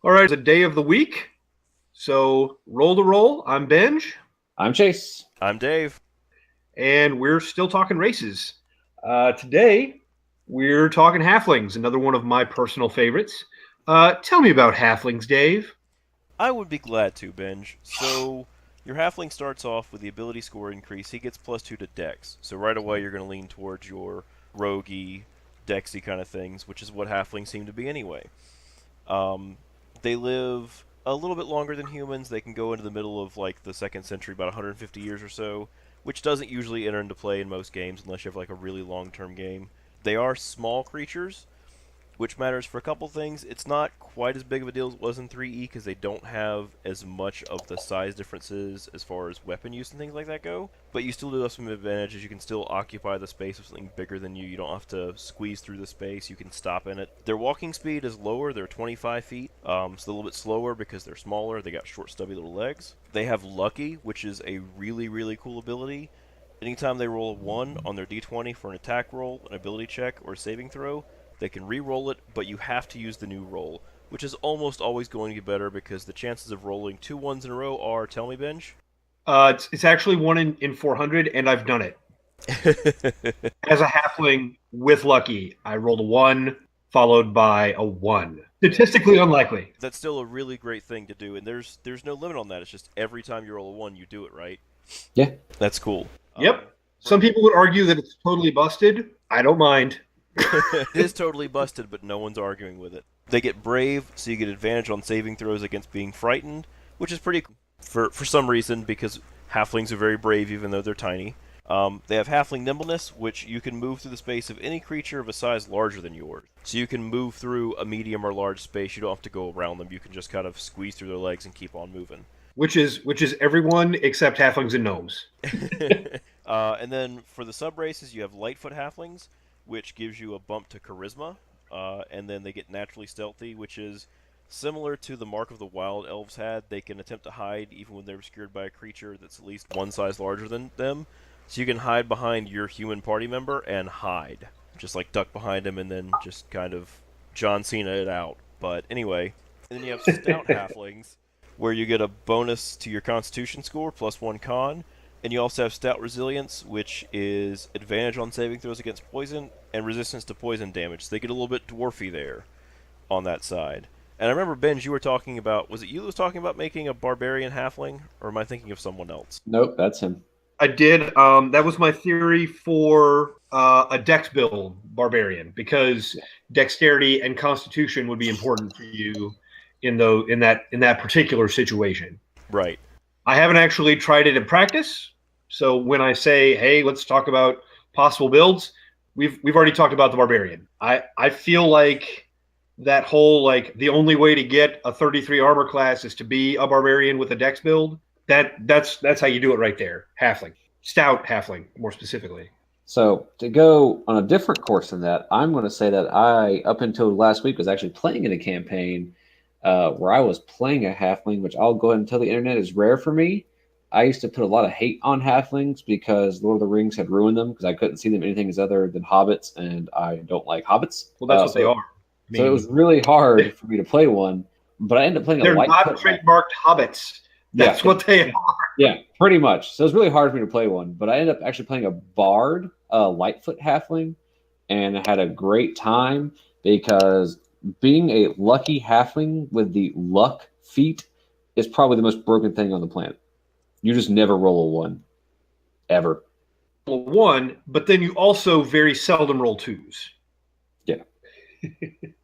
All right, it's a day of the week. So roll to roll. I'm Benj, I'm Chase. I'm Dave. and we're still talking races. Today, we're talking halflings, another one of my personal favorites. Tell me about halflings, Dave. I would be glad to, Benj. So, your halfling starts off with the ability score increase. He gets +2 to dex. So right away you're going to lean towards your roguey, dexy kind of things, which is what halflings seem to be anyway. Um, they live a little bit longer than humans. They can go into the middle of like the second century, about 150 years or so, which doesn't usually enter into play in most games unless you have like a really long-term game. They are small creatures, which matters for a couple things. It's not quite as big of a deal as it was in 3E because they don't have as much of the size differences as far as weapon use and things like that go. But you still do have some advantages. You can still occupy the space with something bigger than you. You don't have to squeeze through the space. You can stop in it. Their walking speed is lower. They're 25 feet. So a little bit slower because they're smaller. They got short, stubby little legs. They have Lucky, which is a really, really cool ability. Anytime they roll a 1 on their d20 for an attack roll, an ability check, or a saving throw, they can re-roll it, but you have to use the new roll, which is almost always going to be better because the chances of rolling 2 1s in a row are, tell me, Benj? It's actually one in 400, and I've done it. As a halfling with lucky, I rolled a 1 followed by a 1. Statistically unlikely. That's still a really great thing to do, and there's no limit on that. It's just every time you roll a 1, you do it, right? Yeah. That's cool. Yep. Some people would argue that it's totally busted. I don't mind. It is totally busted, but no one's arguing with it. They get brave, so you get advantage on saving throws against being frightened, which is pretty cool for some reason because halflings are very brave even though they're tiny. They have halfling nimbleness, which you can move through the space of any creature of a size larger than yours. So you can move through a medium or large space. You don't have to go around them. You can just kind of squeeze through their legs and keep on moving. Which is everyone except halflings and gnomes. And then for the sub races, you have Lightfoot halflings, which gives you a bump to charisma, and then they get naturally stealthy, which is similar to the mark of the wild elves had. They can attempt to hide even when they're obscured by a creature that's at least one size larger than them. So you can hide behind your human party member and hide, just like duck behind him and then just kind of John Cena it out. But anyway, and then you have stout halflings, where you get a bonus to your Constitution score +1 con. And you also have Stout Resilience, which is advantage on saving throws against poison and resistance to poison damage. So they get a little bit dwarfy there on that side. And I remember, Benj, you were talking about, was it you that was talking about making a barbarian halfling? Or am I thinking of someone else? Nope, that's him. I did. That was my theory for a dex build barbarian because dexterity and constitution would be important to you in that particular situation. Right. I haven't actually tried it in practice, so when I say, "Hey, let's talk about possible builds," we've already talked about the barbarian. I feel like that whole like the only way to get a 33 armor class is to be a barbarian with a dex build. That's how you do it right there. Halfling, stout halfling, more specifically. So to go on a different course than that, I'm going to say that I, up until last week, was actually playing in a campaign where I was playing a halfling, which I'll go ahead and tell the internet is rare for me. I used to put a lot of hate on halflings because Lord of the Rings had ruined them because I couldn't see them anything as other than hobbits, and I don't like hobbits. Well, that's what they so, are. I so it was really hard for me to play one, but I ended up playing a they're not Lightfoot. trademarked hobbits. That's Yeah, what they are. yeah, pretty much. So it was really hard for me to play one, but I ended up actually playing a bard, a Lightfoot halfling, and I had a great time because being a lucky halfling with the luck feat is probably the most broken thing on the planet. You just never roll a 1, ever. One, but then you also very seldom roll twos. Yeah,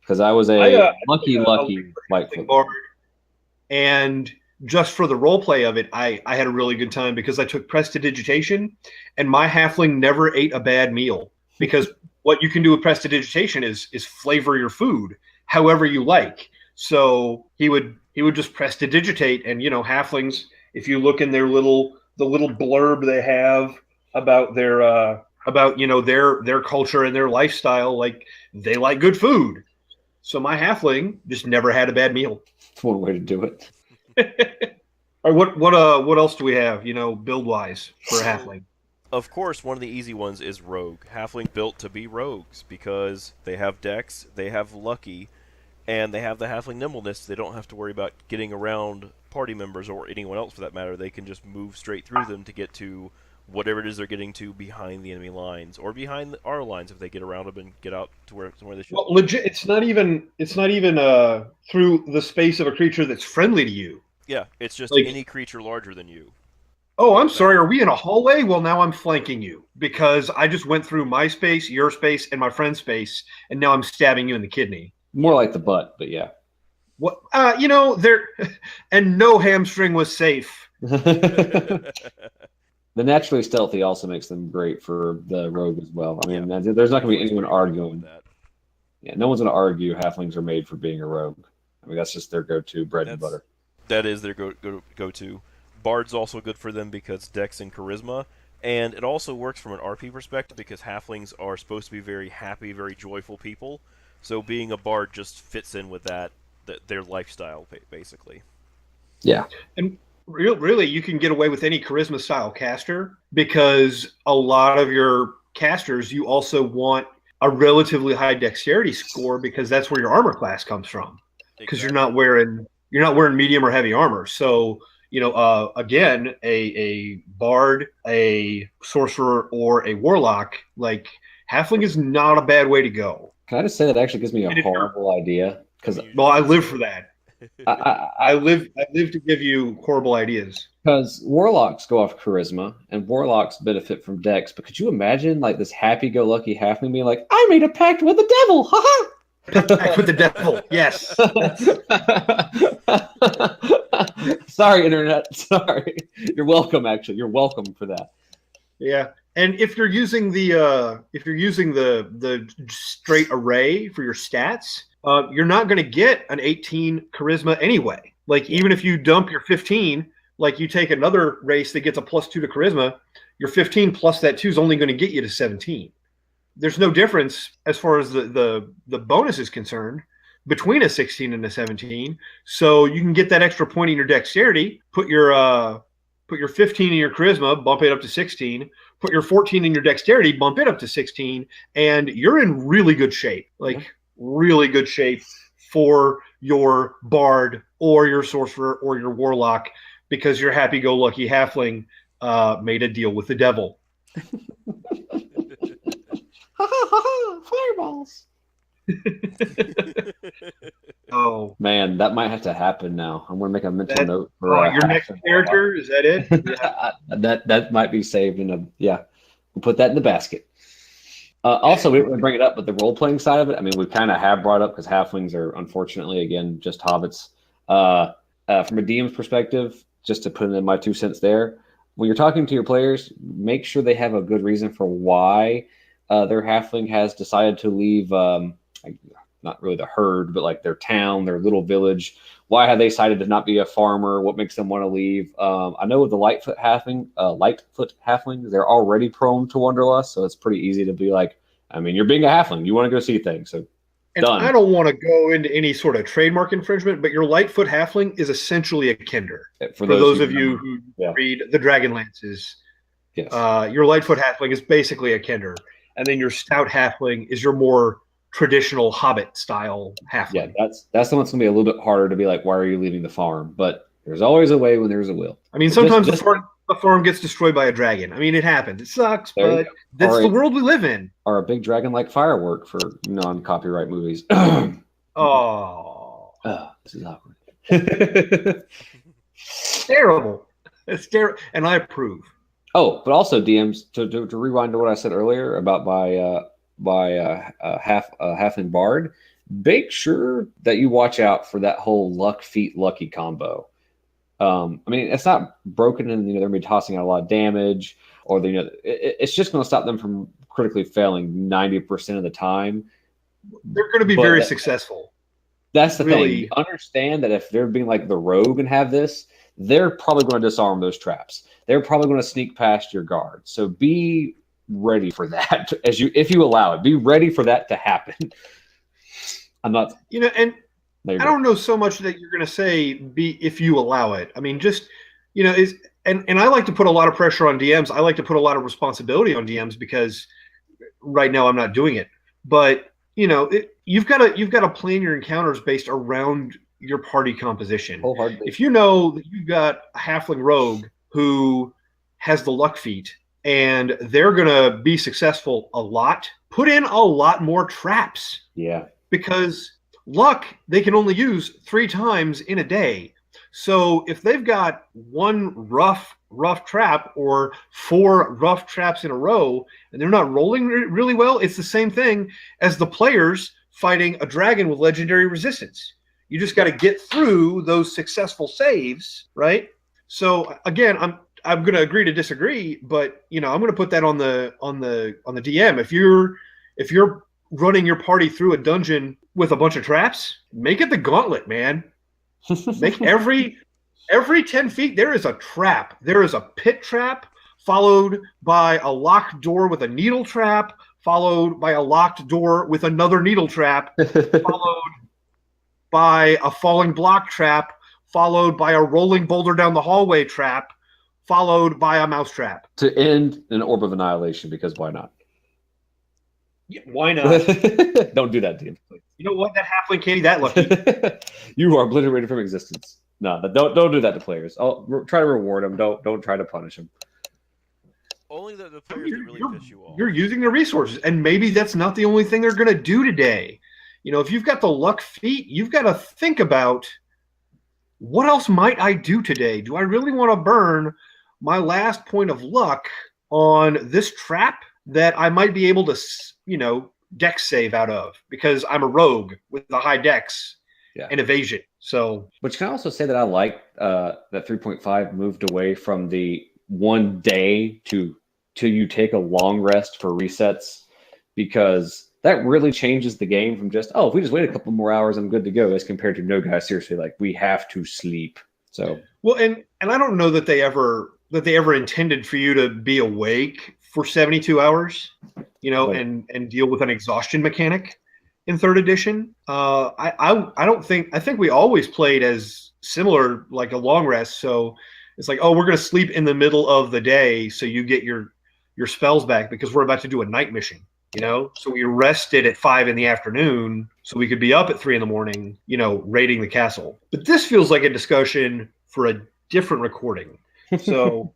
because I was I a played a lucky halfling Lightfoot. bard, and just for the role play of it, I had a really good time because I took prestidigitation, and my halfling never ate a bad meal because what you can do with prestidigitation is flavor your food however you like. So he would just prestidigitate, and halflings. If you look in the little blurb they have about their culture and their lifestyle, like they like good food. So my halfling just never had a bad meal. That's one way to do it. All right, what else do we have? Build wise for a So, halfling. of course, one of the easy ones is Rogue. Halfling built to be rogues because they have Dex, they have Lucky, and they have the halfling nimbleness. So they don't have to worry about getting around party members or anyone else for that matter. They can just move straight through them to get to whatever it is they're getting to behind the enemy lines or behind our lines if they get around them and get out to where they should. Well, legit, it's not even through the space of a creature that's friendly to you. Yeah, it's just Like, any creature larger than you. oh, I'm sorry. Are we in a hallway? Well, now I'm flanking you because I just went through my space, your space, and my friend's space, and now I'm stabbing you in the kidney. More like the butt, but yeah. What? There, and no hamstring was safe. The naturally stealthy also makes them great for the rogue as well. I mean, there's not going to be anyone arguing. That. Yeah, no one's going to argue halflings are made for being a rogue. I mean, that's just their go-to bread and butter. That is their go-to. Bard's also good for them because Dex and Charisma, and it also works from an RP perspective because halflings are supposed to be very happy, very joyful people. So being a Bard just fits in with their lifestyle, basically. Yeah. And really, you can get away with any charisma style caster because a lot of your casters, you also want a relatively high dexterity score because that's where your armor class comes from. Because you're not wearing medium or heavy armor. So, again, a bard, a sorcerer, or a warlock, like halfling is not a bad way to go. Can I just say that actually gives me a horrible idea? Because I live for that. I live to give you horrible ideas. Because warlocks go off charisma, and warlocks benefit from dex. But could you imagine like this happy-go-lucky halfling being like, "I made a pact with the devil, haha." Pact with the devil, yes. Sorry, internet. Sorry. You're welcome. Actually, you're welcome for that. Yeah, and if you're using the straight array for your stats, you're not going to get an 18 charisma anyway. Like even if you dump your 15, like you take another race that gets a +2 to charisma, your 15 plus that 2 is only going to get you to 17. There's no difference as far as the bonus is concerned between a 16 and a 17. So you can get that extra point in your dexterity, put your 15 in your charisma, bump it up to 16, put your 14 in your dexterity, bump it up to 16, and you're in really good shape. Like really good shape for your bard or your sorcerer or your warlock because your happy-go-lucky halfling made a deal with the devil. Fireballs. Oh man, that might have to happen now. I'm going to make a mental note for your next character. Is that it? Yeah. that might be saved in a We'll put that in the basket. Also, we didn't bring it up, but the role playing side of it. I mean, we kind of have brought up because halflings are unfortunately again just hobbits. From a DM's perspective, just to put in my 2 cents there, when you're talking to your players, make sure they have a good reason for why their halfling has decided to leave, not really the herd, but like their town, their little village. Why have they decided to not be a farmer? What makes them want to leave? I know with the Lightfoot halfling, they're already prone to wanderlust, so it's pretty easy to be like, I mean, you're being a halfling, you want to go see things, so and done. I don't want to go into any sort of trademark infringement, but your Lightfoot halfling is essentially a kinder. For those of you who read the Dragonlances, yes. Your Lightfoot halfling is basically a kinder. And then your stout halfling is your more traditional hobbit style halfling. Yeah, that's the one that's gonna be a little bit harder to be like, why are you leaving the farm? But there's always a way when there's a will. I mean, sometimes the farm gets destroyed by a dragon. I mean, it happens. It sucks, but that's the world we live in. Or a big dragon-like firework for non-copyright movies. Oh, this is awkward. Terrible. It's terrible, and I approve. Oh, but also DMs to rewind to what I said earlier about halfling bard. Make sure that you watch out for that whole luck feat lucky combo. I mean, it's not broken, and they're going to be tossing out a lot of damage, or it's just going to stop them from critically failing 90% of the time. They're going to be very successful. That's the thing. Understand that if they're being like the rogue and have this, they're probably going to disarm those traps. They're probably going to sneak past your guard. So be ready for that if you allow it. Be ready for that to happen. I'm not, and I don't know so much that you're going to say if you allow it. I mean, just and I like to put a lot of pressure on DMs. I like to put a lot of responsibility on DMs because right now I'm not doing it. But you've got to plan your encounters based around your party composition. Wholeheartedly. If you know that you've got a halfling rogue who has the luck feat and they're going to be successful a lot, put in a lot more traps. Yeah. Because luck they can only use 3 times in a day. So if they've got one rough trap or 4 rough traps in a row and they're not rolling really well, it's the same thing as the players fighting a dragon with legendary resistance. You just got to get through those successful saves, right? So again, I'm going to agree to disagree, but I'm going to put that on the DM. If you're running your party through a dungeon with a bunch of traps, make it the gauntlet, man. Make every 10 feet there is a trap. There is a pit trap, followed by a locked door with a needle trap, followed by a locked door with another needle trap, followed by a falling block trap, followed by a rolling boulder down the hallway trap, followed by a mouse trap. To end an orb of annihilation, because why not? Yeah, why not? Don't do that, Dean. You know what? That halfling can't be that lucky. You are obliterated from existence. No, don't do that to players. I'll try to reward them. Don't try to punish them. Only the players that really piss you off. You're using the resources, and maybe that's not the only thing they're going to do today. If you've got the luck feat, you've got to think about, what else might I do today? Do I really want to burn my last point of luck on this trap that I might be able to, dex save out of, because I'm a rogue with a high dex and evasion. So, but you can also say that I like that 3.5 moved away from the one day to you take a long rest for resets, because that really changes the game from just, if we just wait a couple more hours, I'm good to go, as compared to, no, guys, seriously, like, we have to sleep. So, well, and I don't know that they ever intended for you to be awake for 72 hours, and deal with an exhaustion mechanic in 3rd edition. I think we always played as similar, like a long rest. So it's like, we're going to sleep in the middle of the day so you get your spells back, because we're about to do a night mission. So we rested at 5 p.m. so we could be up at 3 a.m, raiding the castle. But this feels like a discussion for a different recording. So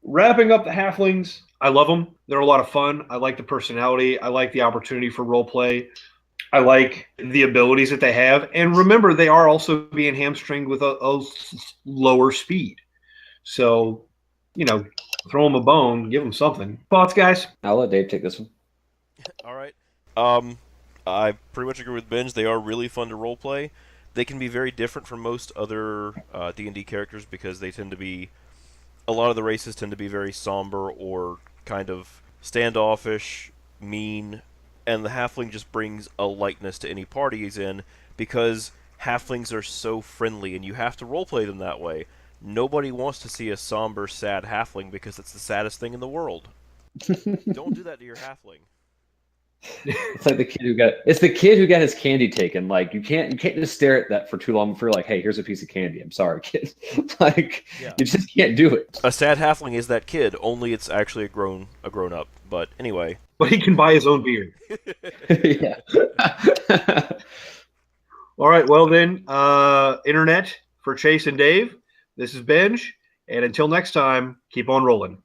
wrapping up the halflings, I love them. They're a lot of fun. I like the personality. I like the opportunity for role play. I like the abilities that they have. And remember, they are also being hamstringed with a lower speed. So, throw them a bone, give them something. Thoughts, guys? I'll let Dave take this one. All right. I pretty much agree with Benj. They are really fun to roleplay. They can be very different from most other D&D characters, because they tend to be, a lot of the races tend to be very somber or kind of standoffish, mean, and the halfling just brings a lightness to any party he's in, because halflings are so friendly, and you have to roleplay them that way. Nobody wants to see a somber, sad halfling, because it's the saddest thing in the world. Don't do that to your halfling. It's like the kid who got his candy taken. Like, you can't just stare at that for too long before you're like, hey, here's a piece of candy. I'm sorry, kid. You just can't do it. A sad halfling is that kid, only it's actually a grown up. But anyway. But he can buy his own beer. Yeah. All right, well then, internet, for Chase and Dave, this is Benj, and until next time, keep on rolling.